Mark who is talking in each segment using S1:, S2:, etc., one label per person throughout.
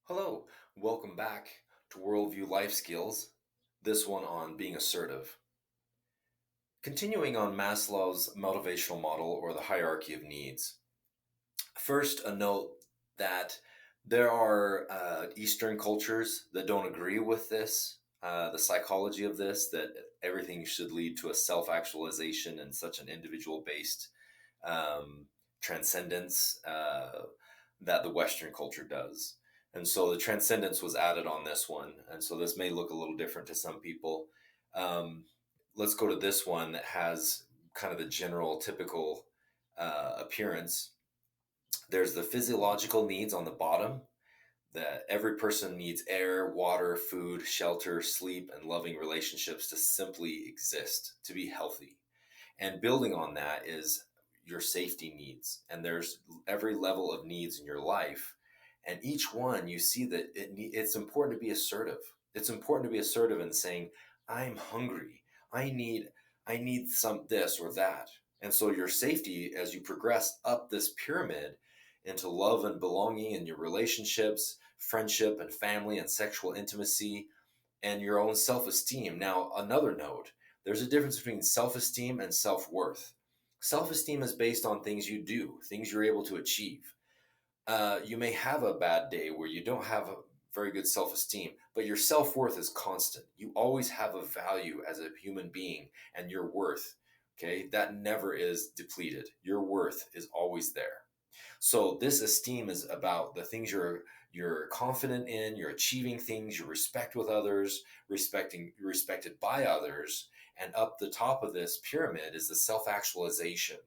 S1: Hello, welcome back to Worldview Life Skills, this one on being assertive. Continuing on Maslow's motivational model or the hierarchy of needs. First, a note that there are Eastern cultures that don't agree with this, the psychology of this, that everything should lead to a self actualization and such an individual based um, transcendence that the Western culture does. And so the transcendence was added on this one. And so this may look a little different to some people. Um, let's go to this one that has kind of the general typical appearance. There's the physiological needs on the bottom, that every person needs air, water, food, shelter, sleep, and loving relationships to simply exist, to be healthy. And building on that is your safety needs. And there's every level of needs in your life. And each one, you see that it's important to be assertive. It's important to be assertive in saying, I'm hungry. I need, I need some this or that. And so your safety, as you progress up this pyramid into love and belonging in your relationships, friendship and family and sexual intimacy, and your own self esteem. Now, another note, there's a difference between self esteem and self worth. Self esteem is based on things you do, things you're able to achieve. You may have a bad day where you don't have a very good self esteem, but your self worth is constant. You always have a value as a human being and your worth. Okay, that never is depleted. Your worth is always there. So this esteem is about the things you're confident in, you're achieving things, you respect with others, you're respected by others, and up the top of this pyramid is the self-actualization,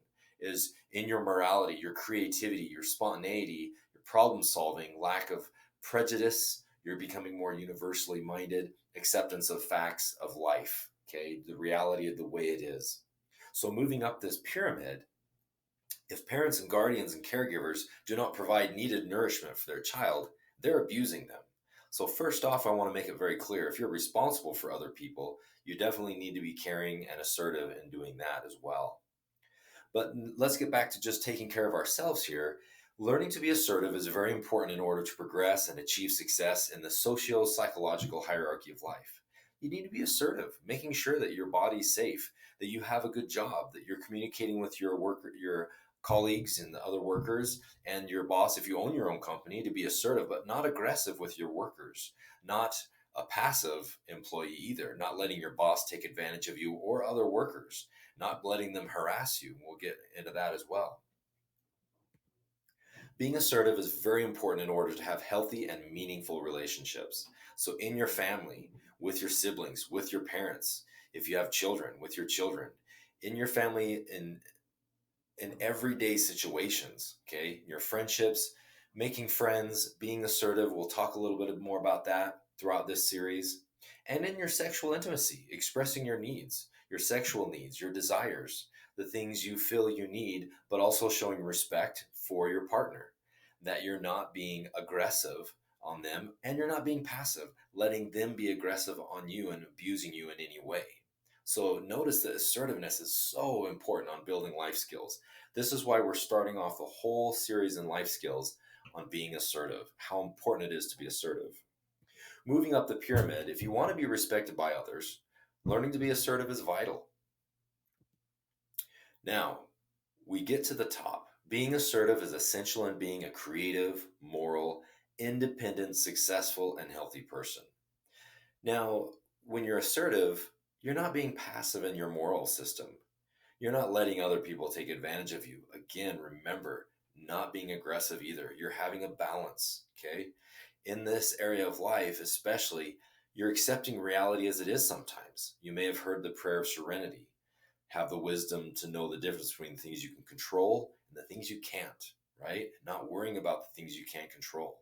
S1: is in your morality, your creativity, your spontaneity, your problem solving, lack of prejudice, you're becoming more universally minded, acceptance of facts of life, okay, the reality of the way it is. So moving up this pyramid, if parents and guardians and caregivers do not provide needed nourishment for their child, they're abusing them. So, first off, I want to make it very clear if you're responsible for other people, you definitely need to be caring and assertive in doing that as well. But let's get back to just taking care of ourselves here. Learning to be assertive is very important in order to progress and achieve success in the socio psychological hierarchy of life. You need to be assertive, making sure that your body's safe, that you have a good job, that you're communicating with your worker, your colleagues and the other workers, and your boss if you own your own company, to be assertive but not aggressive with your workers, not a passive employee either, not letting your boss take advantage of you or other workers, not letting them harass you. We'll get into that as well. Being assertive is very important in order to have healthy and meaningful relationships. So, in your family, with your siblings, with your parents, if you have children, with your children, in your family, in everyday situations, okay? Your friendships, making friends, being assertive. We'll talk a little bit more about that throughout this series. And in your sexual intimacy, expressing your needs, your sexual needs, your desires, the things you feel you need, but also showing respect for your partner, that you're not being aggressive on them and you're not being passive, letting them be aggressive on you and abusing you in any way. So notice that assertiveness is so important on building life skills. This is why we're starting off the whole series in life skills on being assertive, how important it is to be assertive. Moving up the pyramid, if you want to be respected by others, learning to be assertive is vital. Now, we get to the top. Being assertive is essential in being a creative, moral, independent, successful, and healthy person. Now, when you're assertive, you're not being passive in your moral system. You're not letting other people take advantage of you. Again, remember, not being aggressive either. You're having a balance, okay? In this area of life, especially, you're accepting reality as it is sometimes. You may have heard the prayer of serenity. Have the wisdom to know the difference between the things you can control and the things you can't, right? Not worrying about the things you can't control,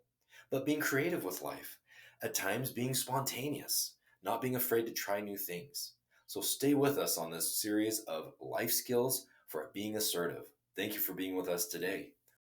S1: but being creative with life. At times, being spontaneous, not being afraid to try new things. So stay with us on this series of life skills for being assertive. Thank you for being with us today.